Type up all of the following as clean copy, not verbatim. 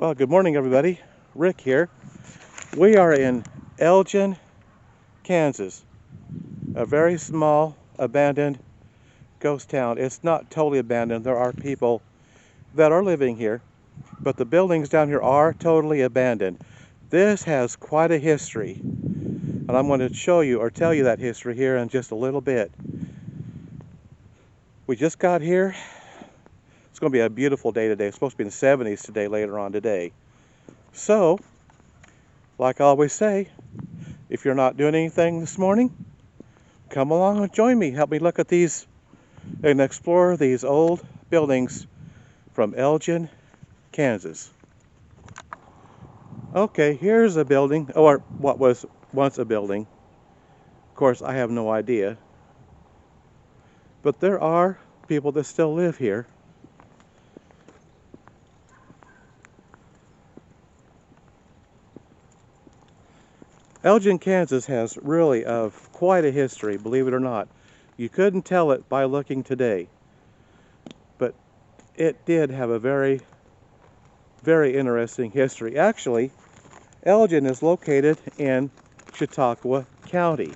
Well, good morning, everybody. Rick here. We are in Elgin, Kansas, a very small, abandoned ghost town. It's not totally abandoned. There are people that are living here, but the buildings down here are totally abandoned. This has quite a history, and I'm going to show you or tell you that history here in just a little bit. We just got here. It's going to be a beautiful day today. It's supposed to be in the 70s today, later on today. So, like I always say, if you're not doing anything this morning, come along and join me. Help me look at these and explore these old buildings from Elgin, Kansas. Okay, here's a building, or what was once a building. Of course, I have no idea. But there are people that still live here. Elgin, Kansas has really quite a history, believe it or not. You couldn't tell it by looking today, but it did have a very, very interesting history. Actually, Elgin is located in Chautauqua County.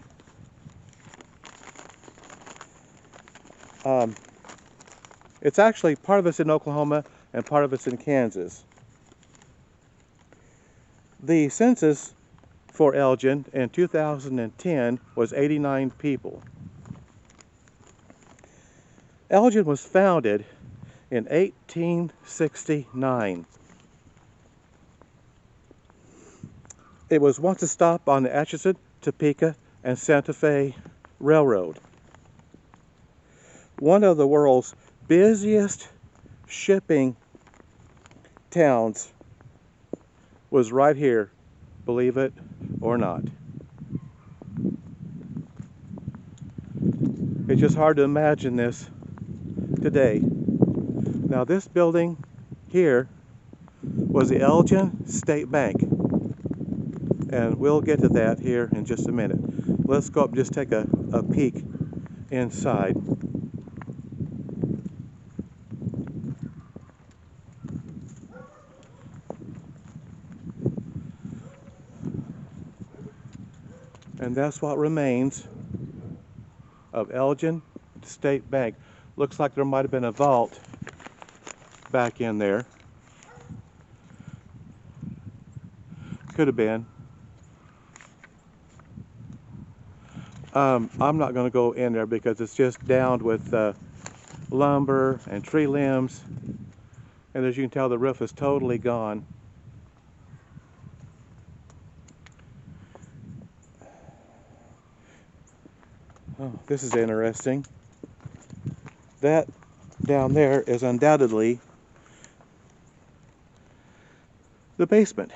It's actually, part of it's in Oklahoma and part of it's in Kansas. The census for Elgin in 2010 was 89 people. Elgin was founded in 1869. It was once a stop on the Atchison, Topeka, and Santa Fe Railroad. One of the world's busiest shipping towns was right here, believe it or not. It's just hard to imagine this today. Now, this building here was the Elgin State Bank, and we'll get to that here in just a minute. Let's go up and just take a peek inside. And that's what remains of Elgin State Bank. Looks like there might have been a vault back in there. Could have been. I'm not going to go in there because it's just downed with lumber and tree limbs. And as you can tell, the roof is totally gone. Oh, this is interesting. That down there is undoubtedly the basement.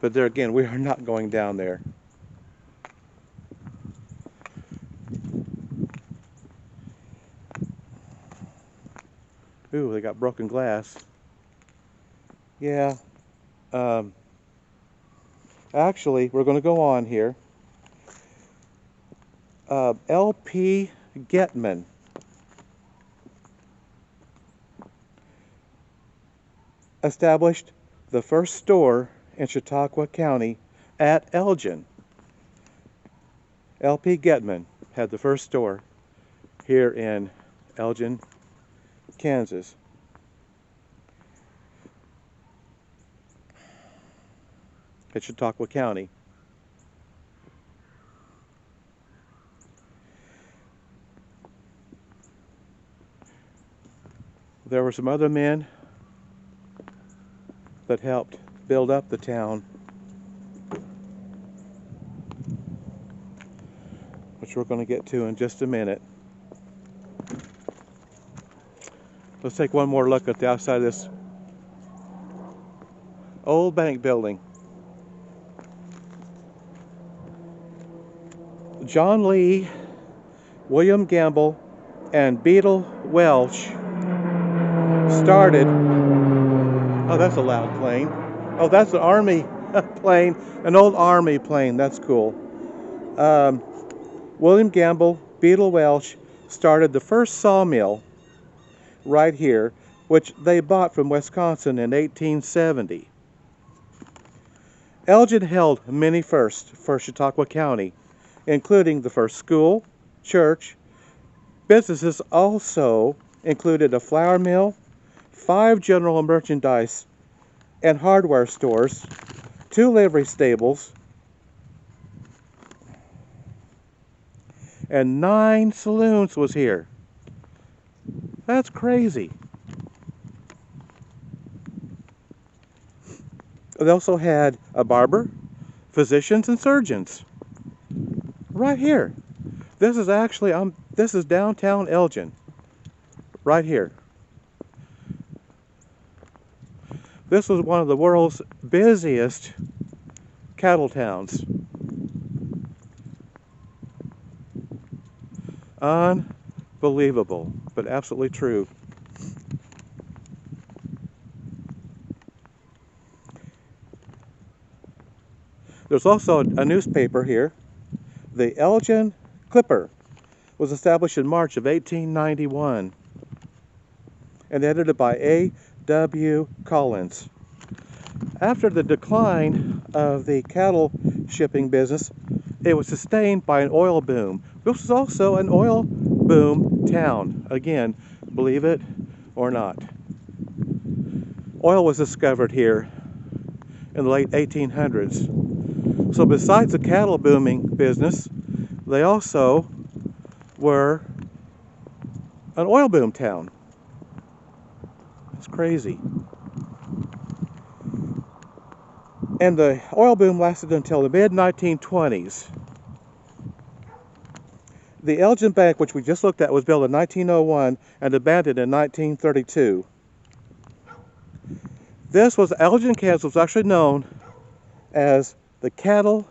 But there again, we are not going down there. Ooh, they got broken glass. Yeah. Actually, we're going to go on here. L.P. Getman established the first store in Chautauqua County at Elgin. L.P. Getman had the first store here in Elgin, Kansas. At Chautauqua County. There were some other men that helped build up the town, which we're going to get to in just a minute. Let's take one more look at the outside of this old bank building. John Lee, William Gamble, and Beetle Welch started. Oh, that's a loud plane. Oh, that's an army plane, an old army plane. That's cool. William Gamble, Beetle Welch started the first sawmill right here which they bought from Wisconsin in 1870. Elgin held many firsts for Chautauqua County, including the first school, church. Businesses also included a flour mill, 5 general merchandise and hardware stores, 2 livery stables, and 9 saloons was here. That's crazy. They also had a barber, physicians, and surgeons. Right here. This is actually, this is downtown Elgin. Right here. This was one of the world's busiest cattle towns. Unbelievable, but absolutely true. There's also a newspaper here. The Elgin Clipper was established in March of 1891 and edited by A.W. Collins. After the decline of the cattle shipping business, it was sustained by an oil boom. This was also an oil boom town. Again, believe it or not. Oil was discovered here in the late 1800s. So besides the cattle booming business, they also were an oil boom town. It's crazy. And the oil boom lasted until the mid-1920s. The Elgin Bank, which we just looked at, was built in 1901 and abandoned in 1932. Elgin, Kansas was actually known as the cattle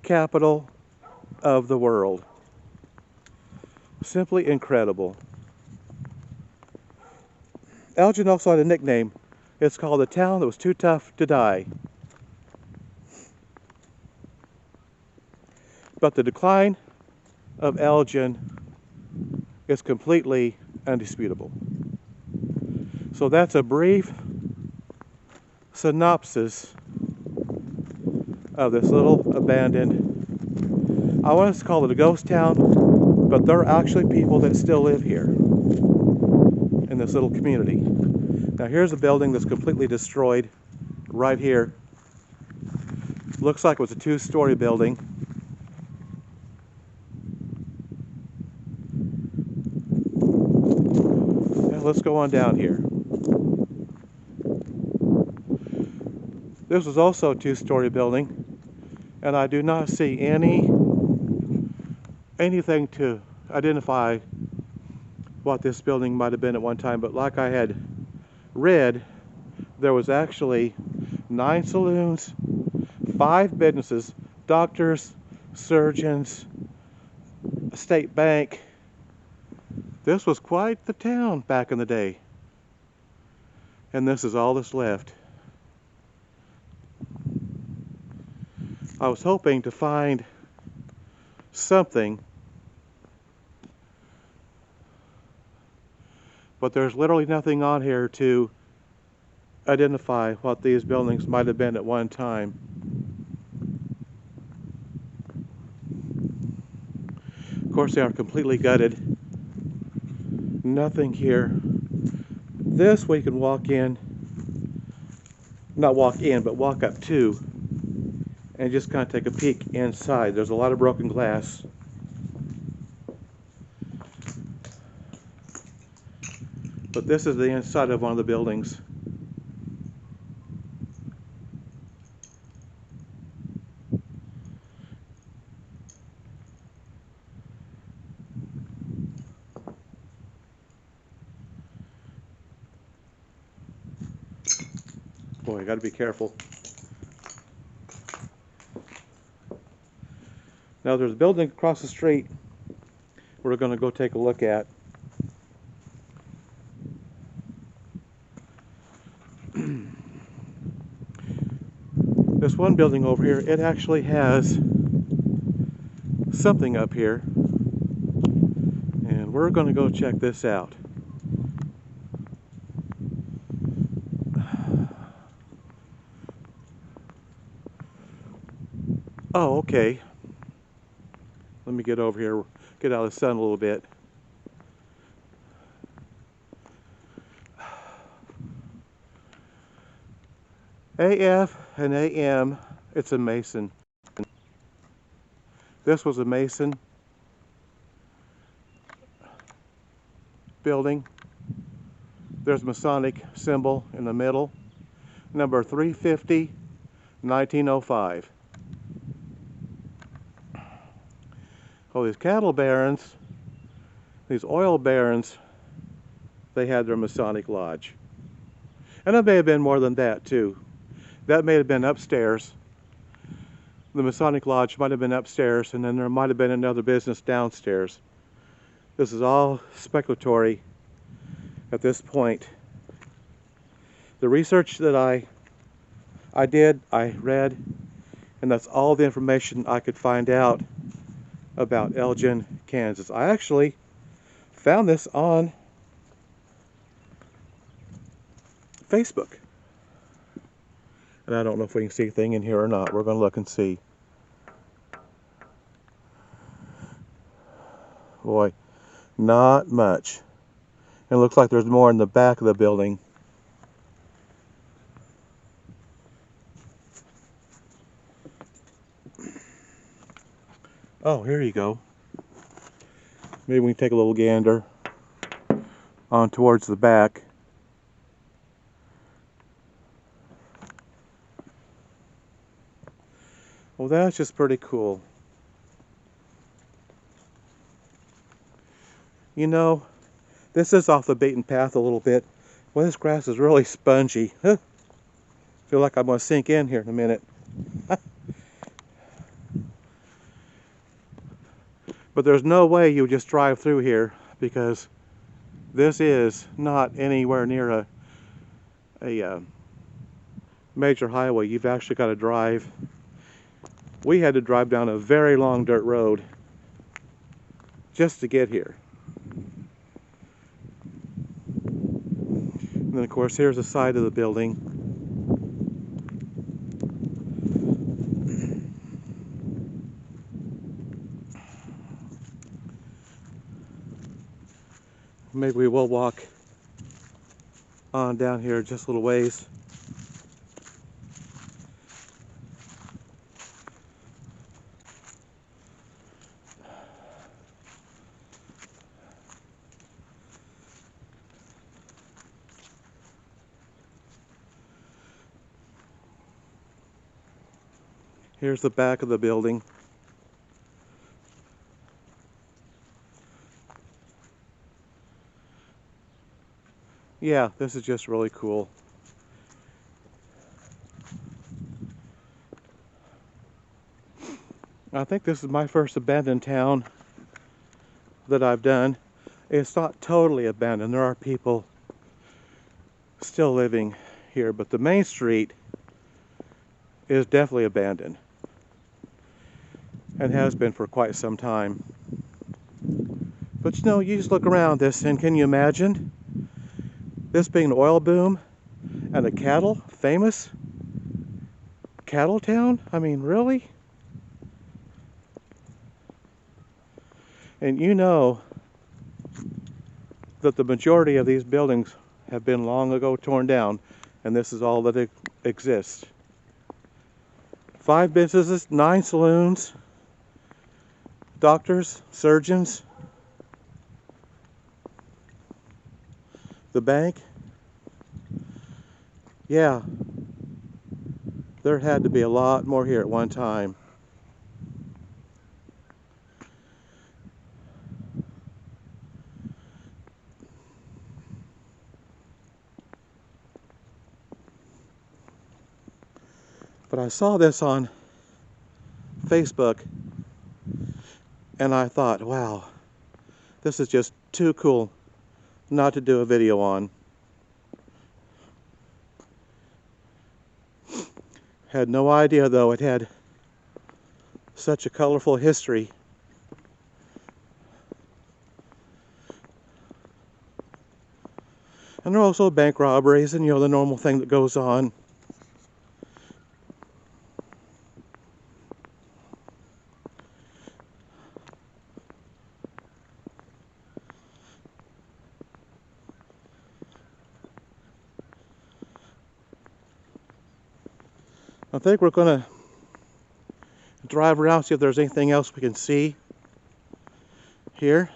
capital of the world. Simply incredible. Elgin also had a nickname. It's called the town that was too tough to die. But the decline of Elgin is completely undisputable. So that's a brief synopsis of this little abandoned, I want to call it a ghost town, but there are actually people that still live here in this little community. Now here's a building that's completely destroyed right here. Looks like it was a 2-story building. Now let's go on down here. This was also a 2-story building, and I do not see anything to identify what this building might have been at one time, but like I had read, there was actually 9 saloons, 5 businesses, doctors, surgeons, a state bank. This was quite the town back in the day. And this is all that's left. I was hoping to find something, but there's literally nothing on here to identify what these buildings might have been at one time. Of course, they are completely gutted. Nothing here. This we can walk in, not walk in, but walk up to, and just kind of take a peek inside. There's a lot of broken glass. But this is the inside of one of the buildings. Boy, I got to be careful. Now there's a building across the street we're going to go take a look at. This one building over here, it actually has something up here, and we're going to go check this out. Oh, okay. Let me get over here, get out of the sun a little bit. AF and AM, it's a Mason. This was a Mason building. There's a Masonic symbol in the middle. Number 350, 1905. Oh, these cattle barons, these oil barons, they had their Masonic lodge. And it may have been more than that too. That may have been upstairs. The Masonic lodge might have been upstairs, and then there might have been another business downstairs. This is all speculatory at this point. The research that I read, and that's all the information I could find out about Elgin, Kansas. I actually found this on Facebook. And I don't know if we can see anything in here or not. We're going to look and see. Boy, not much. It looks like there's more in the back of the building. Oh, here you go. Maybe we can take a little gander on towards the back. Well, that's just pretty cool. You know, this is off the beaten path a little bit. Well, this grass is really spongy. Feel like I'm going to sink in here in a minute. But there's no way you just drive through here, because this is not anywhere near a major highway. You've actually got to drive. We had to drive down a very long dirt road just to get here. And then of course here's the side of the building. Maybe we will walk on down here just a little ways. Here's the back of the building. Yeah, this is just really cool. I think this is my first abandoned town that I've done. It's not totally abandoned. There are people still living here, but the main street is definitely abandoned and has been for quite some time. But you know, you just look around this and can you imagine this being an oil boom and a famous cattle town? I mean, really? And you know that the majority of these buildings have been long ago torn down, and this is all that exists. 5 businesses, 9 saloons, doctors, surgeons, the bank. Yeah, there had to be a lot more here at one time. But I saw this on Facebook and I thought, wow, this is just too cool not to do a video on. Had no idea though it had such a colorful history. And there are also bank robberies and, you know, the normal thing that goes on. I think we're going to drive around, see if there's anything else we can see here.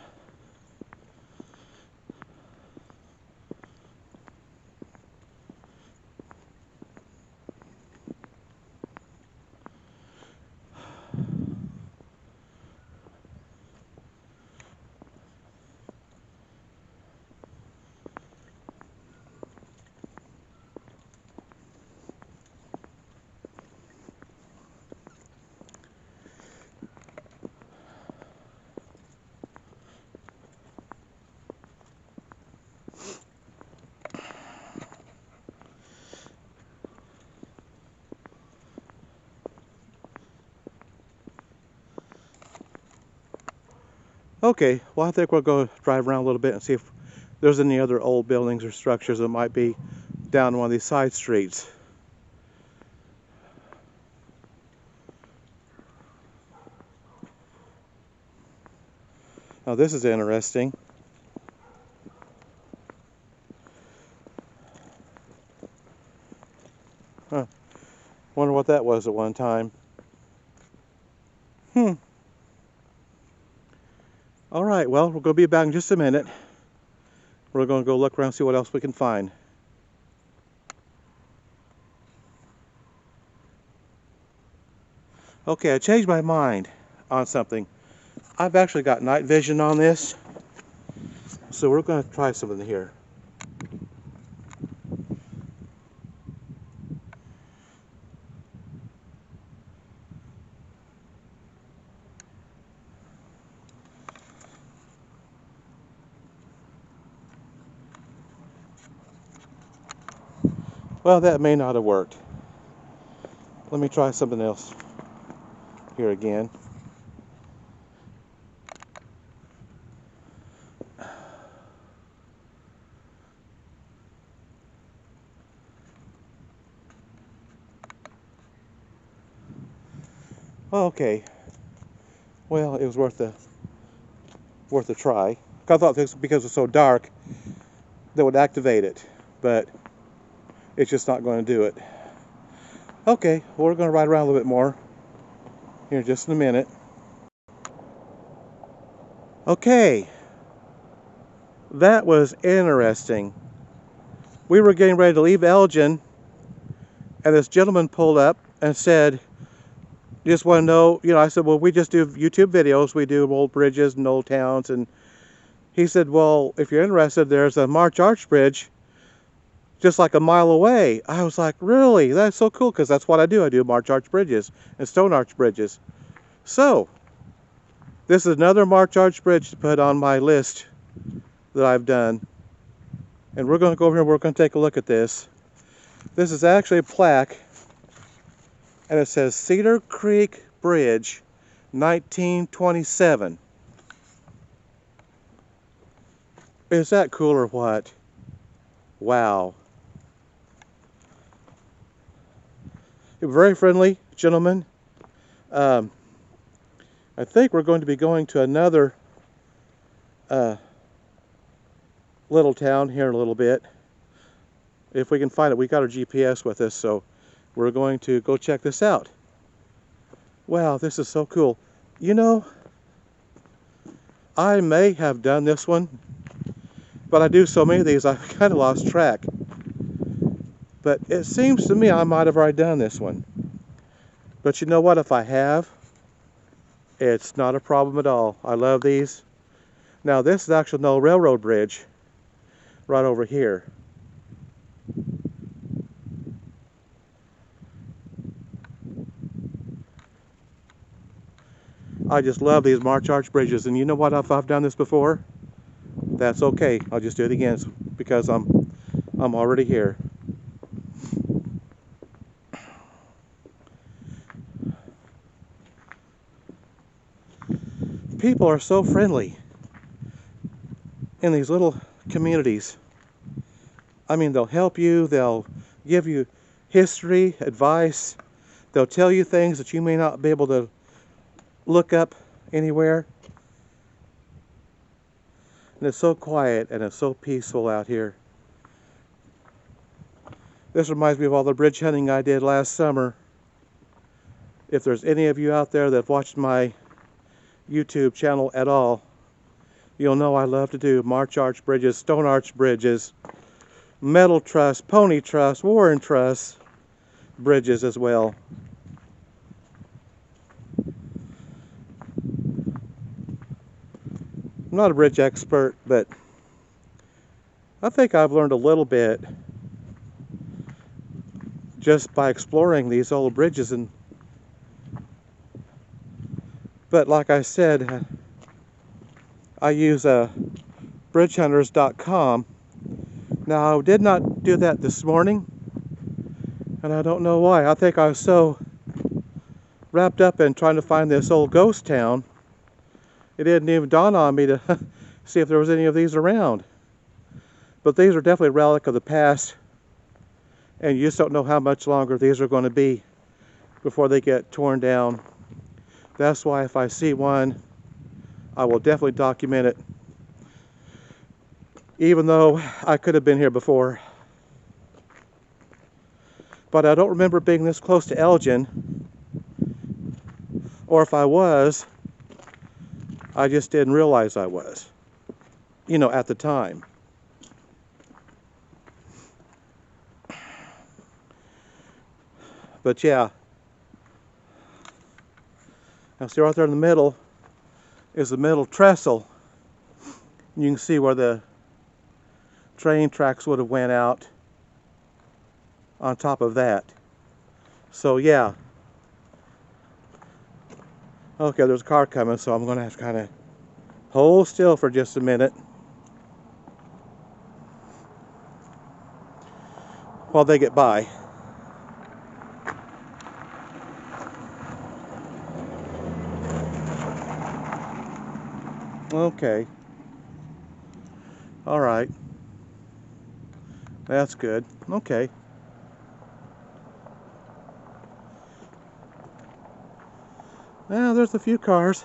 Okay, well I think we'll go drive around a little bit and see if there's any other old buildings or structures that might be down one of these side streets. Now this is interesting. Huh. Wonder what that was at one time. Alright, well, we're going to be back in just a minute. We're going to go look around and see what else we can find. Okay, I changed my mind on something. I've actually got night vision on this, so we're going to try something here. Well, that may not have worked. Let me try something else here again. Okay. Well, it was worth a try. I thought this, because it's so dark, that would activate it, but it's just not going to do it. Okay, well, we're going to ride around a little bit more here just in a minute. Okay, that was interesting. We were getting ready to leave Elgin, and this gentleman pulled up and said, just want to know, I said, well, we just do YouTube videos. We do old bridges and old towns. And he said, well, if you're interested, there's a March Arch Bridge just like a mile away. I was like, really? That's so cool, because that's what I do. I do March Arch Bridges and Stone Arch Bridges. So, this is another March Arch Bridge to put on my list that I've done. And we're going to go over here and we're going to take a look at this. This is actually a plaque, and it says Cedar Creek Bridge, 1927. Is that cool or what? Wow. Very friendly gentleman. I think we're going to be going to another little town here in a little bit. If we can find it. We got our GPS with us, so we're going to go check this out. Wow, this is so cool. I may have done this one, but I do so many of these, I've kind of lost track. But it seems to me I might have already done this one. But you know what? If I have, it's not a problem at all. I love these. Now, this is actually an old railroad bridge right over here. I just love these March Arch bridges. And you know what? If I've done this before, that's okay. I'll just do it again because I'm already here. People are so friendly in these little communities. I mean, they'll help you, they'll give you history, advice, they'll tell you things that you may not be able to look up anywhere. And it's so quiet and it's so peaceful out here. This reminds me of all the bridge hunting I did last summer If there's any of you out there that have watched my YouTube channel at all, you'll know I love to do march arch bridges, stone arch bridges, metal truss, pony truss, Warren truss bridges as well. I'm not a bridge expert, but I think I've learned a little bit just by exploring these old bridges. But like I said, I use bridgehunters.com. Now, I did not do that this morning, and I don't know why. I think I was so wrapped up in trying to find this old ghost town, it didn't even dawn on me to see if there was any of these around. But these are definitely a relic of the past, and you just don't know how much longer these are going to be before they get torn down. That's why if I see one, I will definitely document it, even though I could have been here before. But I don't remember being this close to Elgin, or if I was, I just didn't realize I was, you know, at the time. But yeah, now see right there in the middle is the middle trestle. You can see where the train tracks would have went out on top of that. So yeah. Okay, there's a car coming, so I'm gonna have to kind of hold still for just a minute while they get by. Okay. All right. That's good. Okay. Well, there's a few cars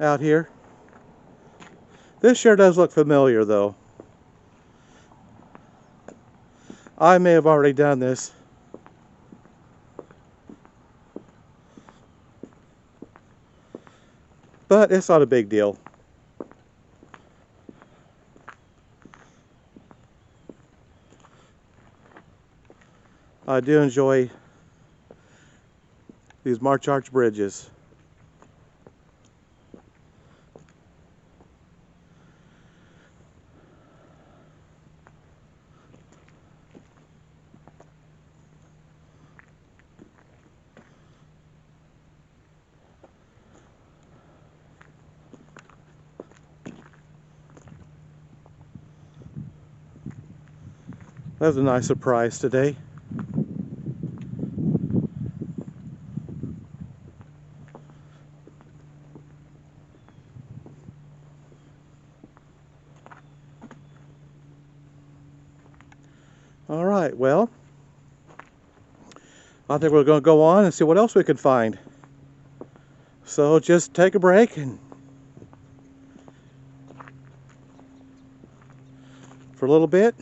out here. This sure does look familiar, though. I may have already done this. But it's not a big deal. I do enjoy these march arch bridges. That was a nice surprise today. All right, well, I think we're going to go on and see what else we can find. So just take a break and for a little bit,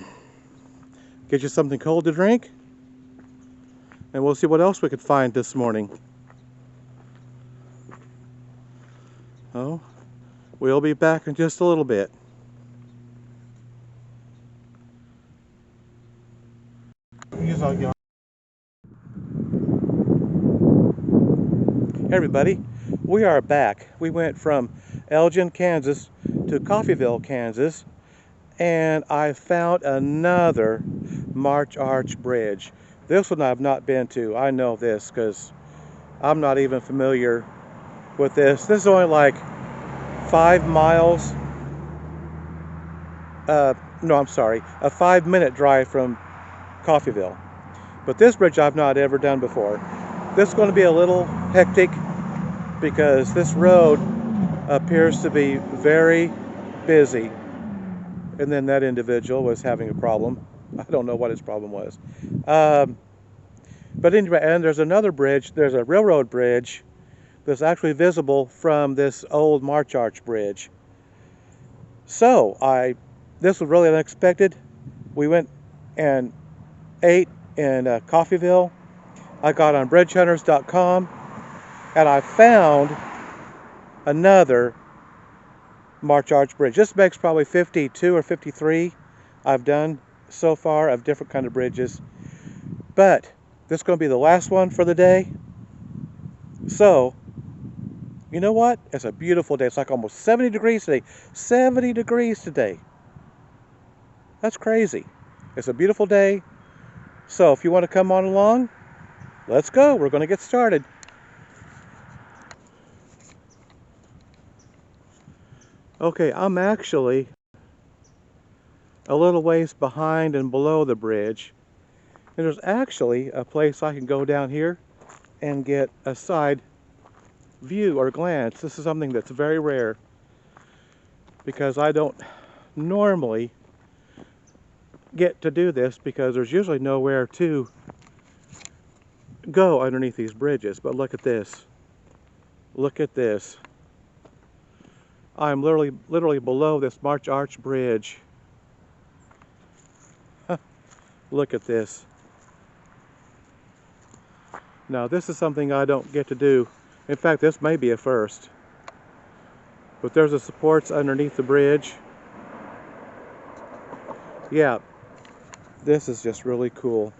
get you something cold to drink, and we'll see what else we could find this morning. Oh, we'll be back in just a little bit. Hey everybody, we are back. We went from Elgin, Kansas to Coffeeville, Kansas, and I found another march arch bridge. This one I've not been to. I know this because I'm not even familiar with this. This is only like 5 miles. No, I'm sorry, a 5-minute drive from Coffeeville. But this bridge I've not ever done before. This is going to be a little hectic because this road appears to be very busy. And then that individual was having a problem. I don't know what his problem was. But anyway, and there's another bridge. There's a railroad bridge that's actually visible from this old march arch bridge. So this was really unexpected. We went and ate in Coffeeville, I got on bridgehunters.com, and I found another March Arch bridge. This makes probably 52 or 53 I've done so far of different kind of bridges. But this is going to be the last one for the day. So, you know what? It's a beautiful day. It's like almost 70 degrees today. 70 degrees today. That's crazy. It's a beautiful day. So if you want to come on along, let's go. We're going to get started. Okay, I'm actually a little ways behind and below the bridge. And there's actually a place I can go down here and get a side view or glance. This is something that's very rare because I don't normally get to do this because there's usually nowhere to go underneath these bridges. But look at this. Look at this. I'm literally below this March Arch Bridge. Look at this. Now this is something I don't get to do. In fact, this may be a first. But there's the supports underneath the bridge. Yeah, this is just really cool.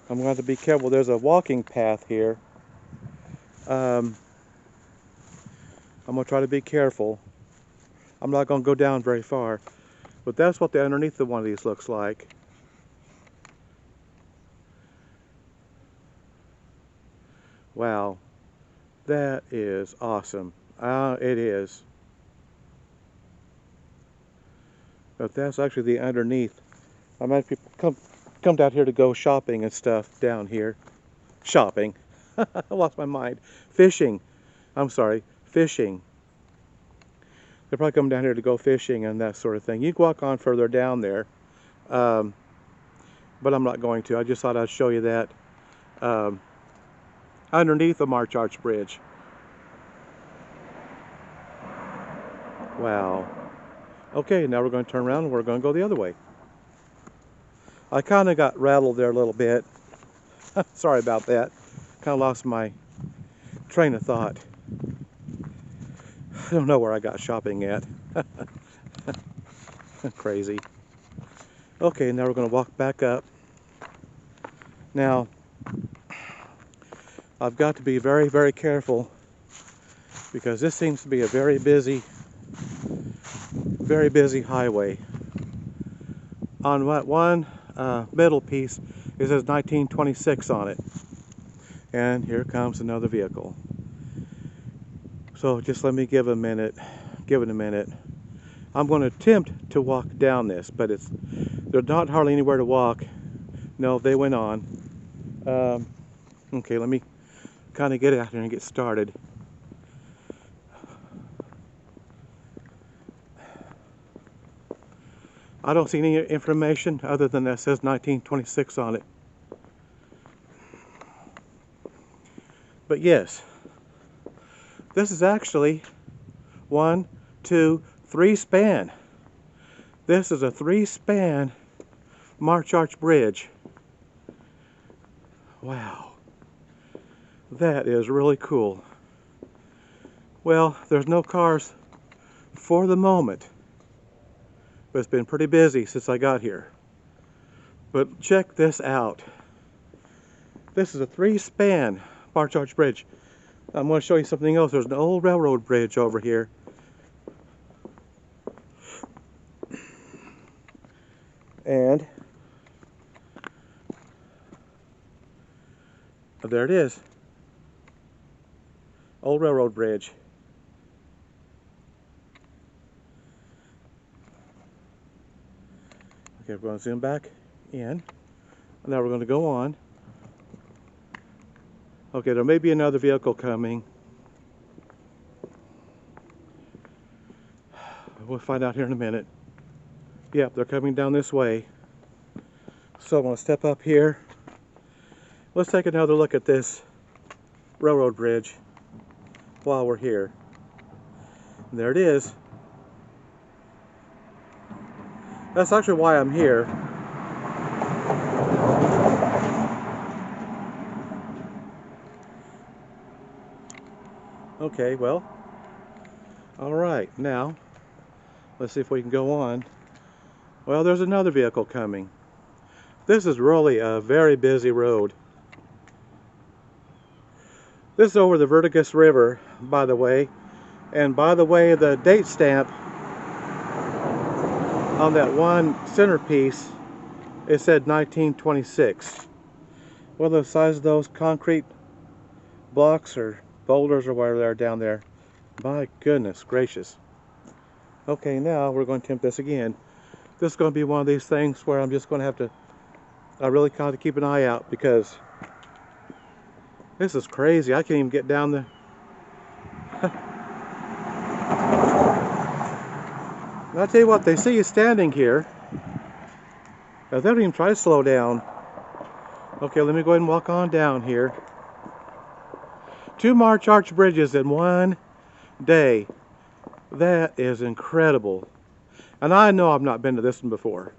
I'm going to have to be careful. There's a walking path here. I'm going to try to be careful. I'm not going to go down very far. But that's what the underneath of one of these looks like. Wow, that is awesome. It is. But that's actually the underneath. I might people come down here to go shopping and stuff down here. Shopping. I lost my mind. Fishing. I'm sorry, fishing. They're probably coming down here to go fishing and that sort of thing. You can walk on further down there, but I'm not going to. I just thought I'd show you that. Underneath the March Arch Bridge. Wow. Okay, now we're going to turn around and we're going to go the other way. I kind of got rattled there a little bit. Sorry about that. Kind of lost my train of thought. I don't know where I got shopping at. Crazy. Okay, now we're going to walk back up. Now, I've got to be very, very careful because this seems to be a very busy highway. On what one middle piece, it says 1926 on it. And here comes another vehicle. So just let me give it a minute. I'm going to attempt to walk down this, but there's not hardly anywhere to walk. No, they went on. Okay, let me kind of get out here and get started. I don't see any information other than that says 1926 on it. But yes, this is actually 1, 2, 3 span. This is a 3-span March Arch Bridge. Wow. That is really cool. Well, there's no cars for the moment, but it's been pretty busy since I got here. But check this out. This is a 3-span March Arch Bridge. I'm going to show you something else. There's an old railroad bridge over here. And there it is. Old railroad bridge. Okay, we're going to zoom back in. Now we're going to go on. Okay, there may be another vehicle coming. We'll find out here in a minute. Yep, they're coming down this way. So I'm going to step up here. Let's take another look at this railroad bridge while we're here. And there it is. That's actually why I'm here. Okay, well, all right, now let's see if we can go on. Well, there's another vehicle coming. This is really a very busy road. This is over the Vertigus River, by the way. And by the way, the date stamp on that one centerpiece, it said 1926. Well, the size of those concrete blocks or boulders or whatever they are down there. My goodness gracious. Okay, now we're going to attempt this again. This is going to be one of these things where I'm just going to have to, I really kind of keep an eye out because this is crazy. I can't even get down the... I'll tell you what, they see you standing here. They don't even try to slow down. Okay, let me go ahead and walk on down here. 2 March Arch bridges in one day. That is incredible. And I know I've not been to this one before.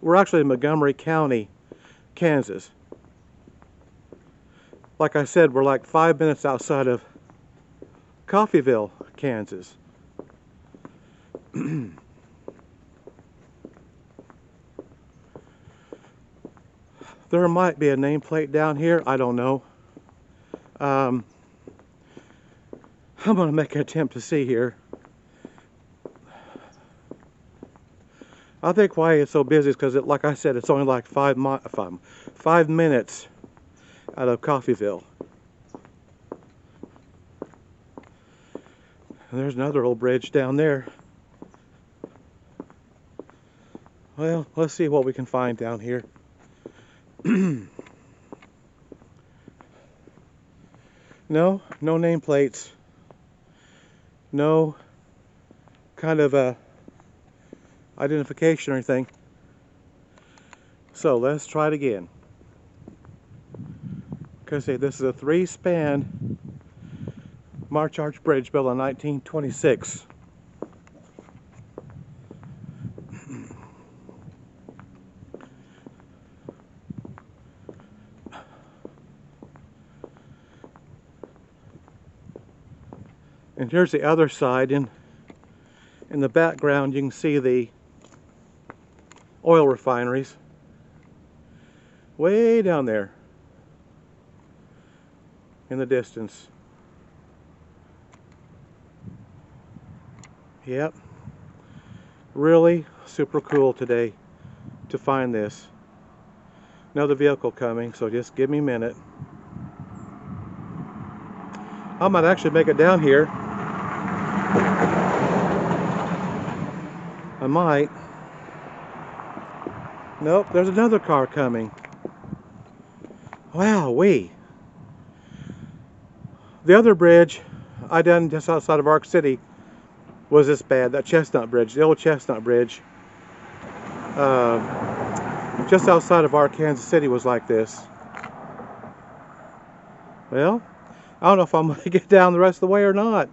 We're actually in Montgomery County, Kansas. Like I said, we're like 5 minutes outside of Coffeeville, Kansas. There might be a nameplate down here. I don't know. I'm going to make an attempt to see here. I think why it's so busy is because, like I said, it's only like 5 minutes out of Coffeeville. And there's another old bridge down there. Well, let's see what we can find down here. No nameplates. No kind of a identification or anything. So let's try it again. Okay, see, this is a 3-span March Arch Bridge built in 1926. And here's the other side. In the background you can see the oil refineries way down there in the distance. Yep, really super cool today to find this. Another vehicle coming, so just give me a minute. I might actually make it down here. I might. Nope, there's another car coming. Wowee. The other bridge I done just outside of Ark City was this bad. That Chestnut Bridge, the old Chestnut Bridge, just outside of Kansas City was like this. Well, I don't know if I'm going to get down the rest of the way or not.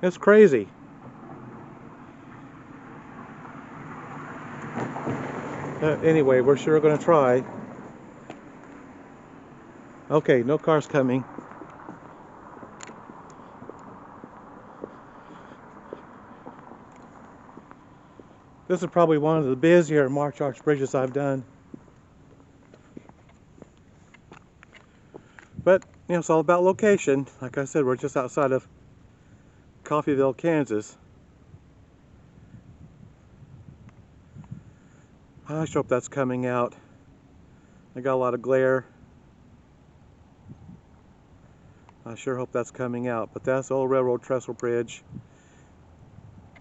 It's crazy. Anyway, we're sure going to try. Okay, no cars coming. This is probably one of the busier March Arch bridges I've done. But, you know, it's all about location. Like I said, we're just outside of Coffeeville, Kansas. I sure hope that's coming out. I got a lot of glare. I sure hope that's coming out. But that's the old railroad trestle bridge.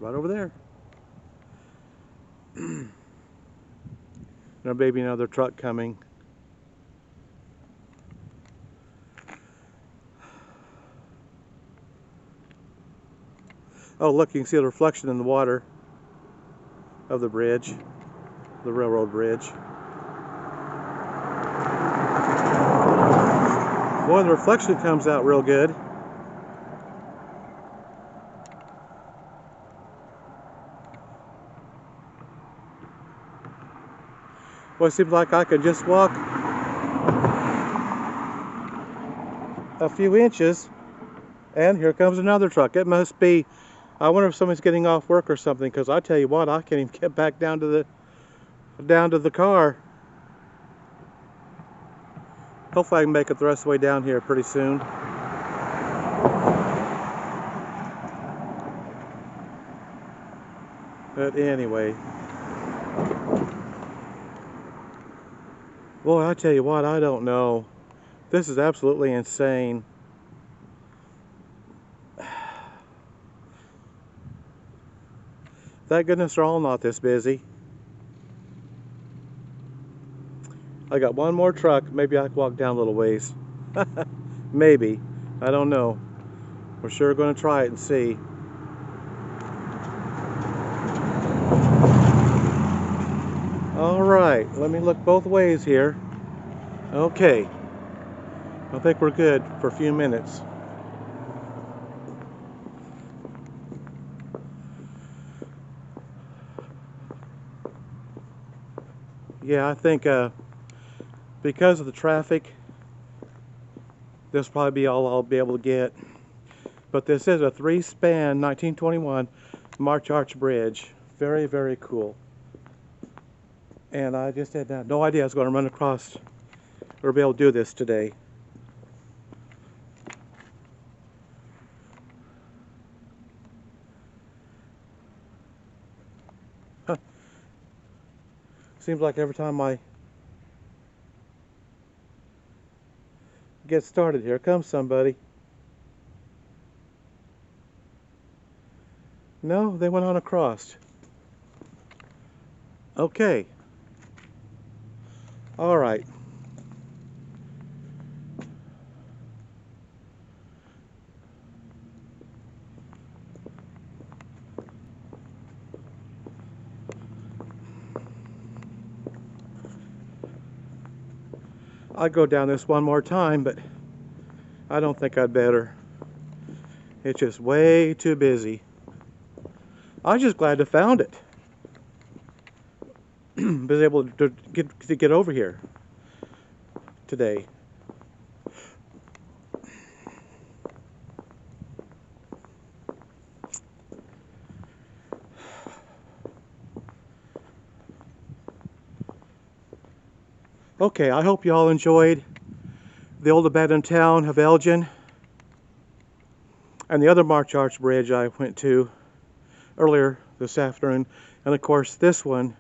Right over there. There may be another truck coming. Oh, look, you can see the reflection in the water of the bridge, the railroad bridge. Boy, the reflection comes out real good. Well, it seems like I could just walk a few inches And here comes another truck. It must be, I wonder if somebody's getting off work or something, because I tell you what, I can't even get back down to the car. Hopefully I can make it the rest of the way down here pretty soon. But anyway, boy, I tell you what, I don't know. This is absolutely insane. Thank goodness they're all not this busy. I got one more truck. Maybe I can walk down a little ways. Maybe. I don't know. We're sure going to try it and see. Alright, let me look both ways here. Okay. I think we're good for a few minutes. Yeah, I think because of the traffic, this will probably be all I'll be able to get. But this is a 3-span 1921 March Arch Bridge. Very, very cool. And I just had no idea I was going to run across or be able to do this today. Huh. Seems like every time I get started, here comes somebody. No, they went on across. Okay. All right. I'd go down this one more time, but I don't think I'd better. It's just way too busy. I'm just glad I found it. Was able to get over here today. Okay, I hope you all enjoyed the old abandoned town of Elgin and the other March Arch Bridge I went to earlier this afternoon, and of course this one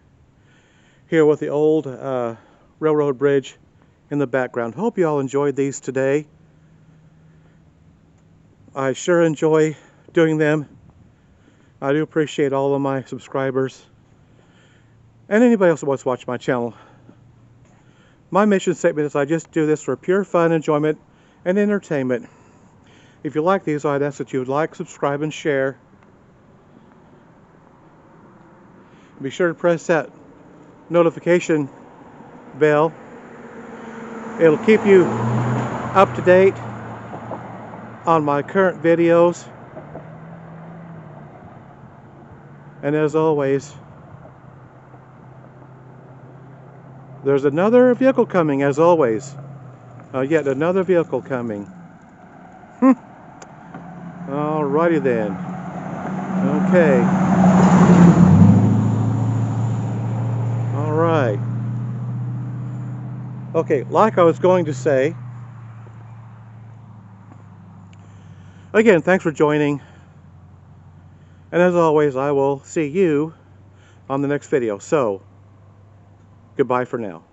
here with the old railroad bridge in the background. Hope you all enjoyed these today. I sure enjoy doing them. I do appreciate all of my subscribers and anybody else that wants to watch my channel. My mission statement is I just do this for pure fun, enjoyment, and entertainment. If you like these, I'd ask that you would like, subscribe, and share. Be sure to press that notification bell. It'll keep you up to date on my current videos. And as always, there's another vehicle coming, as always. Yet another vehicle coming. Alrighty then. Okay. Alright. Okay, like I was going to say, again, thanks for joining. And as always, I will see you on the next video. So, goodbye for now.